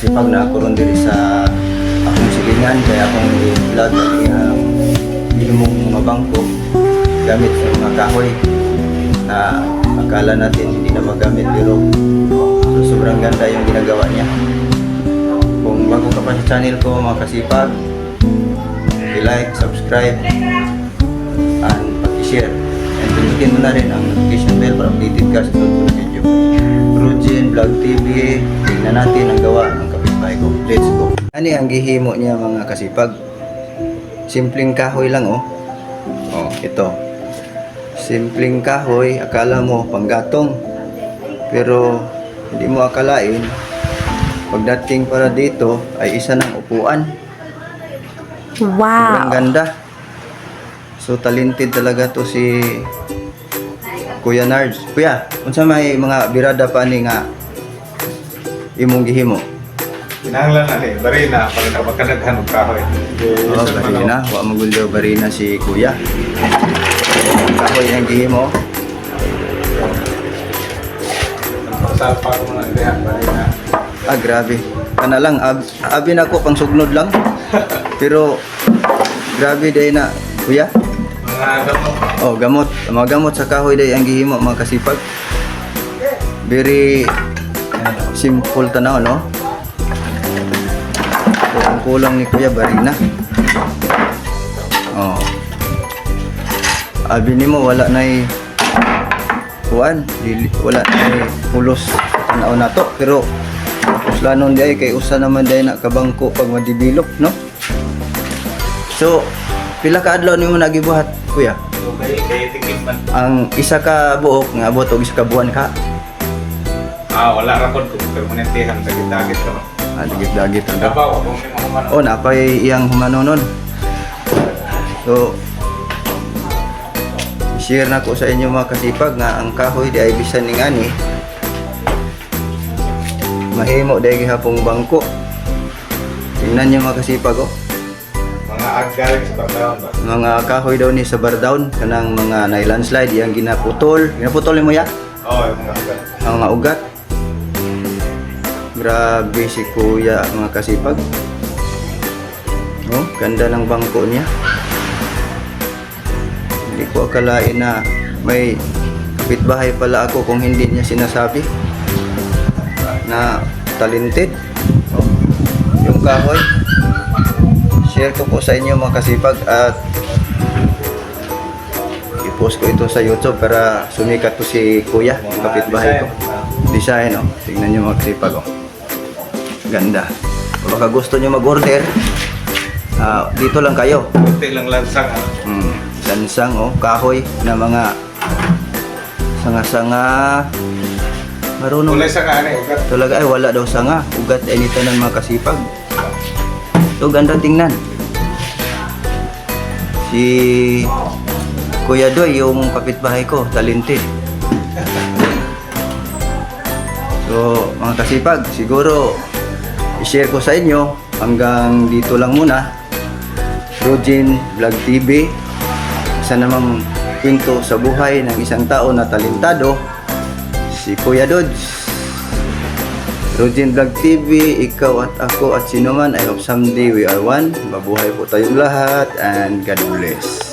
makasipag na ako ron diri sa akong silingan kaya akong vlog ang ilmong mga bangko gamit sa mga kahoy na akala natin hindi na magamit pero sobrang ganda yung ginagawa niya. Kung bago ka pa sa channel ko mga kasipag, i-like, subscribe, and pag-share. And pindutin mo na rin ang notification bell para updated ka sa susunod na video. Rujin Vlog TV, tignan natin ang gawa ng kapitbahay ko. Let's go! Ano ang gihimo niya mga kasipag? Simpleng kahoy lang oh. Oh, ito. Simpleng kahoy, akala mo panggatong. Pero hindi mo akalain, pagdating para dito ay isa ng upuan. Wow! Sobrang ganda. So talented talaga to si Kuya Nards. Kuya, unsa may mga birada pa ni nga imong gihimo? Kinahanglan na ni barina para na makadaghan og kahoy. Oh, barina, wa magulyo barina si Kuya. Kahoy ang gihimo. Salpa ko na diha barina. Ah, grabe. Kana lang, abi na ko pang sugnod lang. Pero grabe day na, Kuya. Mga gamot. Oh, gamot. Mga gamot sa kahoy day ang gihimo mga kasipag. Very simple tanaw, no? So, ang kulang ni Kuya barina. Oh. Abi nimo wala nay kuan, wala nay pulos tanaw na to, pero uslanon di ay kay usa naman day na kabangko pag madibilok, no? So, pila ka adlaw nimo nagibuhat, Kuya? Okay, kay tingin man. Ang isa ka buok nga abot og isa ka buwan ka. Wala ra pod kung permanentehan sa gitagit ko. Dagit-dagit ang Dabaw kung may mga man. oh, napay iyang humanonon. So, share na ko sa inyo mga kasipag nga ang kahoy di ay bisan ning ani. Mahimo dahil gihapong bangko. Tingnan niyo mga kasipag oh. Mga aggaling sa background ba. Mga kahoy daw ni sa bardown kanang mga na-landslide yang ginaputol. Ginaputol mo ya? Yung mga aggal. Ang mga ugat. Grabe si Kuya mga kasipag. Oh, ganda ng bangko niya. Hindi ko akalain na may kapitbahay pala ako kung hindi niya sinasabi na talented. Oh, yung kahoy. Share ko po sa inyo mga kasipag at i-post ko ito sa YouTube para sumikat to si Kuya, yung kapitbahay ko. Design oh. Tingnan niyo mga kasipag oh. Ganda. Kung baka gusto niyo mag-order, dito lang kayo. Kunti lang lansang. Lansang oh, kahoy na mga sanga-sanga. Marunong. Kulay sa kaane ugat. Talaga ay wala daw sanga. Ugat ay nitanan mga kasipag. So ganda tingnan. Si Kuya Doy, yung kapitbahay ko, talented. So mga kasipag, siguro i-share ko sa inyo hanggang dito lang muna. Rujin Vlog TV, isa namang kwento sa buhay ng isang tao na talentado, si Kuya Dods. Rujin Vlog TV, ikaw at ako at sino man, I hope someday we are one. Mabuhay po tayong lahat and God bless.